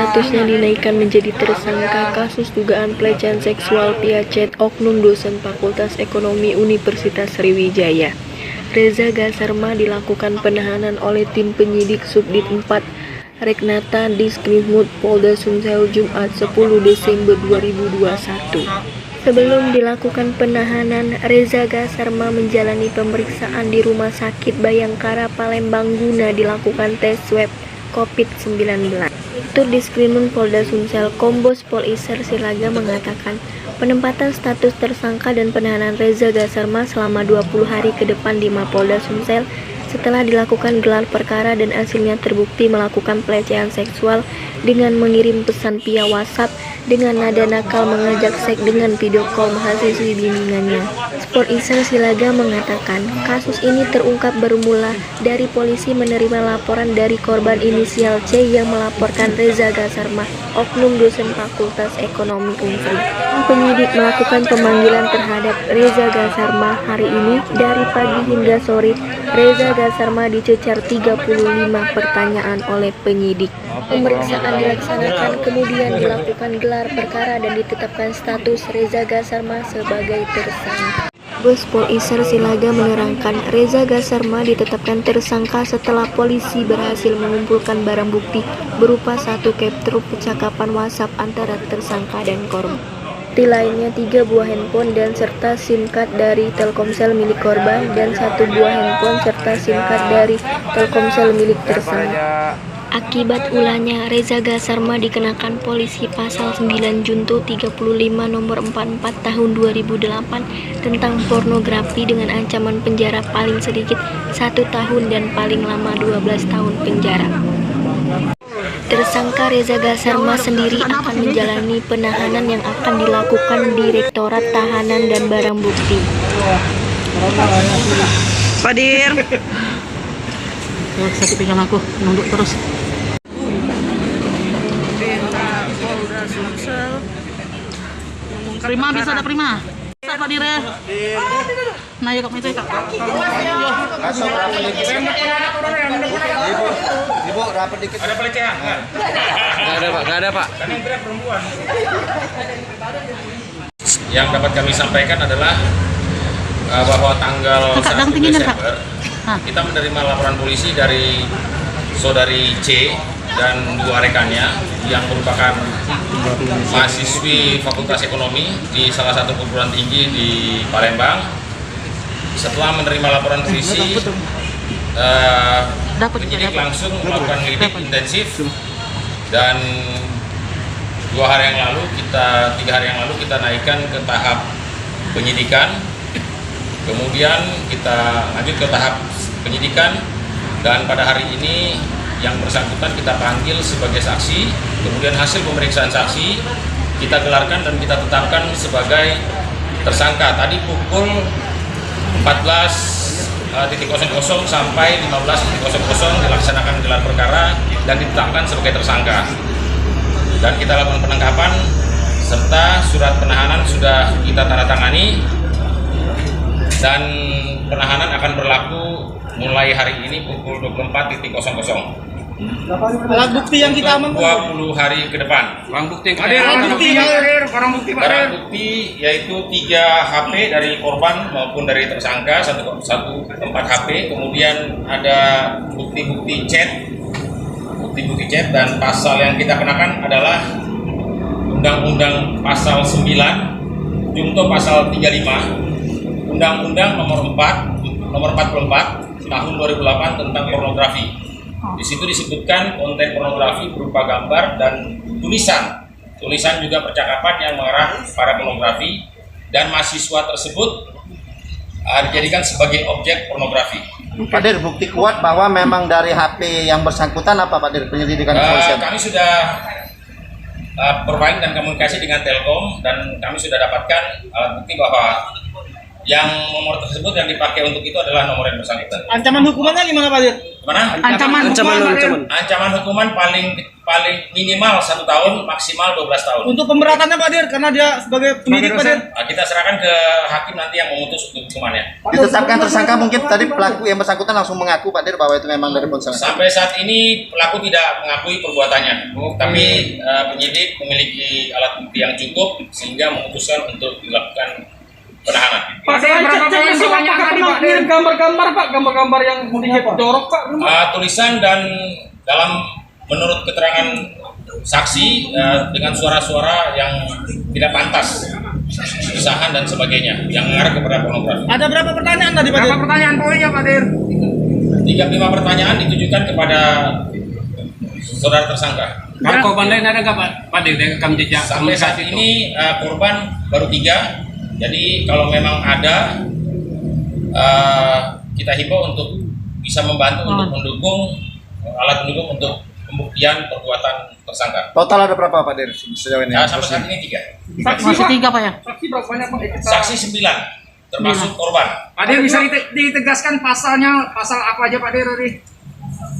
statusnya dinaikkan menjadi tersangka kasus dugaan pelecehan seksual via chat oknum dosen Fakultas Ekonomi Universitas Sriwijaya. Reza Gasarma dilakukan penahanan oleh tim penyidik Subdit 4 Reknata Diskrimut Polda Sumsel Jumat 10 Desember 2021. Sebelum dilakukan penahanan, Reza Gasarma menjalani pemeriksaan di Rumah Sakit Bayangkara Palembang guna dilakukan tes swab COVID-19. Direktur Diskrimum Polda Sumsel Kombes Pol Isar Silaga mengatakan, penempatan status tersangka dan penahanan Reza Gasarma selama 20 hari ke depan di Mapolda Sumsel setelah dilakukan gelar perkara dan hasilnya terbukti melakukan pelecehan seksual dengan mengirim pesan via WhatsApp dengan nada nakal mengajak seks dengan video call mahasiswi bimbingannya. Pol Isar Silaga mengatakan, kasus ini terungkap bermula dari polisi menerima laporan dari korban inisial C yang melaporkan Reza Gasarma, oknum dosen Fakultas Ekonomi Unsri. Penyidik melakukan pemanggilan terhadap Reza Gasarma hari ini dari pagi hingga sore. Reza Gasarma dicecar 35 pertanyaan oleh penyidik. Pemeriksaan dilaksanakan, kemudian dilakukan gelar perkara dan ditetapkan status Reza Gasarma sebagai tersangka. Kombes Pol Isar Silaga menerangkan, Reza Gasarma ditetapkan tersangka setelah polisi berhasil mengumpulkan barang bukti berupa satu capture percakapan WhatsApp antara tersangka dan korban. Bukti lainnya 3 buah handphone dan serta SIM card dari Telkomsel milik korban dan 1 buah handphone serta SIM card dari Telkomsel milik tersangka. Akibat ulahnya, Reza Gasarma dikenakan polisi pasal 9 Junto 35 nomor 44 tahun 2008 tentang pornografi dengan ancaman penjara paling sedikit 1 tahun dan paling lama 12 tahun penjara. Tersangka Reza Gasarma sendiri akan menjalani penahanan yang akan dilakukan Direktorat Tahanan dan Barang Bukti. Padir. Sakit pinggang aku, nunduk terus. Prima bisa ada Prima. Bisa Padir ya. Nah, yuk itu Kak. Ibu, rapat dikit. Ada pelecehan? Nggak ada Pak. Kan yang teriak perempuan. Yang dapat kami sampaikan adalah bahwa tanggal 1 Desember kita menerima laporan polisi dari saudari C dan 2 rekannya yang merupakan mahasiswi Fakultas Ekonomi di salah satu perguruan tinggi di Palembang. Setelah menerima laporan polisi, penyidik langsung melakukan lidik intensif dan 3 hari yang lalu kita naikkan ke tahap penyidikan, kemudian kita lanjut ke tahap penyidikan, dan pada hari ini yang bersangkutan kita panggil sebagai saksi, kemudian hasil pemeriksaan saksi kita gelarkan dan kita tetapkan sebagai tersangka. Tadi pukul 14.00 sampai 15.00 dilaksanakan gelar perkara dan ditetapkan sebagai tersangka. Dan kita lakukan penangkapan serta surat penahanan sudah kita tanda tangani, dan penahanan akan berlaku mulai hari ini pukul 24.00. Alat bukti yang kita amankan 20 hari ke depan. Barang bukti. Barang bukti yaitu 3 HP dari korban maupun dari tersangka, satu tempat HP, kemudian ada bukti-bukti chat, dan pasal yang kita kenakan adalah Undang-Undang pasal 9, Junto pasal 35, Undang-Undang nomor 44 tahun 2008 tentang pornografi. Di situ disebutkan konten pornografi berupa gambar dan tulisan juga percakapan yang mengarah pada pornografi, dan mahasiswa tersebut dijadikan sebagai objek pornografi. Pak Dir, bukti kuat bahwa memang dari HP yang bersangkutan apa Pak Dir, penyelidikan kepolisian? Kami sudah bermain dan komunikasi dengan Telkom, dan kami sudah dapatkan alat bukti bahwa yang nomor tersebut yang dipakai untuk itu adalah nomor yang bersangkutan. Ancaman hukumannya gimana Pak Dir? Mana? Ancaman hukuman paling minimal 1 tahun, maksimal 12 tahun. Untuk pemberatannya Pak Dir, karena dia sebagai penyidik Pak Dir. Nah, kita serahkan ke hakim nanti yang memutus untuk hukumannya. Ditetapkan tersangka, mungkin tadi pelaku yang bersangkutan langsung mengaku Pak Dir bahwa itu memang dari ponsel. Sampai saat ini pelaku tidak mengakui perbuatannya, tapi penyidik memiliki alat bukti yang cukup sehingga memutuskan untuk dilakukan penahanan. Pak, saya cek besok apakah pernah kirim gambar-gambar Pak, gambar-gambar yang jorok Pak? Tulisan dan dalam menurut keterangan saksi dengan suara-suara yang tidak pantas, pisahan dan sebagainya yang mengarah kepada pornografi. Ada berapa pertanyaan tadi Pak Dir? Berapa pertanyaan poinnya Pak Dir? 35 pertanyaan ditujukan kepada saudara tersangka. Korban lain ada nggak Pak Dir rekam jejak? Sampai saat ini korban baru 3. Jadi kalau memang ada, kita himbau untuk bisa membantu untuk mendukung alat pendukung untuk pembuktian perbuatan tersangka. Total ada berapa Pak Dir sejauh ini? Sampai saat ini 3. Masih 3 Pak ya? Saksi berapa banyak Pak? Saksi 9, termasuk korban. Pak Dir bisa ditegaskan pasalnya, pasal apa aja Pak Dir tadi?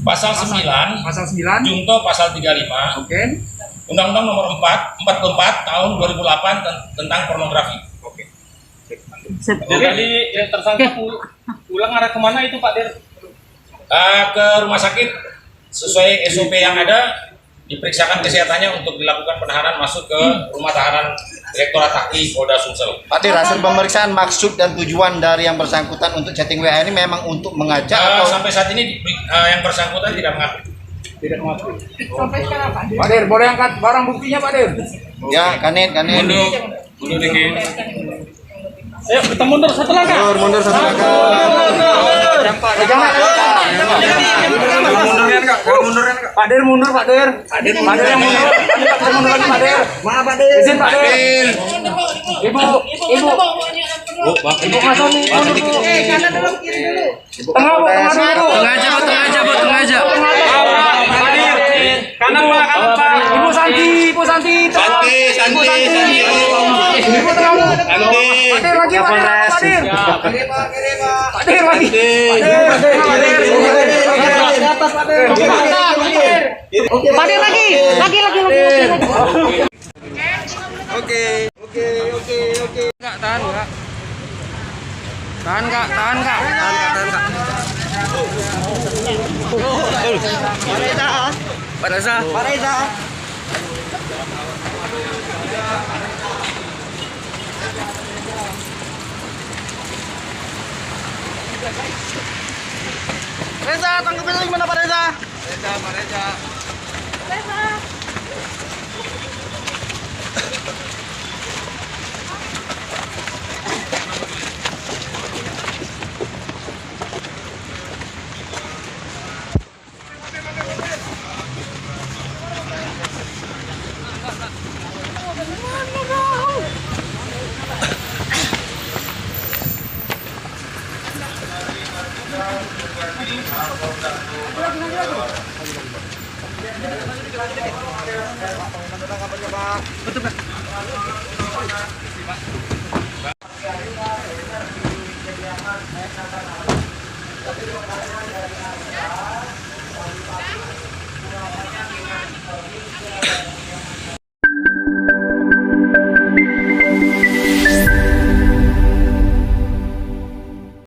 Pasal 9, Pasal 9. Junto pasal 35, Oke. Undang-Undang nomor 44 tahun 2008 tentang pornografi. Jadi yang tersangka pulang arah kemana itu Pak Dir? Ke rumah sakit sesuai SOP yang ada, diperiksakan kesehatannya untuk dilakukan penahanan masuk ke rumah tahanan Direktorat Haki Polda Sumsel. Pak Dir, hasil pemeriksaan maksud dan tujuan dari yang bersangkutan untuk chatting WA ini memang untuk mengajak atau Sampai saat ini yang bersangkutan tidak mengaku. Tidak mengakui. Pak Dir, boleh angkat barang buktinya Pak Dir? ya kanit. Mundur dikit. Ayo kita mundur satu langkah. Mundur satu langkah. Pak Dir mundur Pak Dir. Pak Dir yang mundur. Kita mundur lagi Pak Dir. Mana Pak Dir? Izin Pak Dir. Ibu. Ibu masuk mundur dulu. Kanan dulu, kiri dulu. Tengah Bu, tengah aja. Pak Dir. Kanan Pak, Ibu Santi. Ibu tengah Bu. Pak Dir lagi Pak Dir. Pak Dir lagi. Di atas Pak Dir. Pak Dir lagi. Oke. Enggak tahan enggak. Tahan enggak. Pak Reza. Reza, tangkapin lagi mana Pak Reza? Pak Reza. Betul Pak.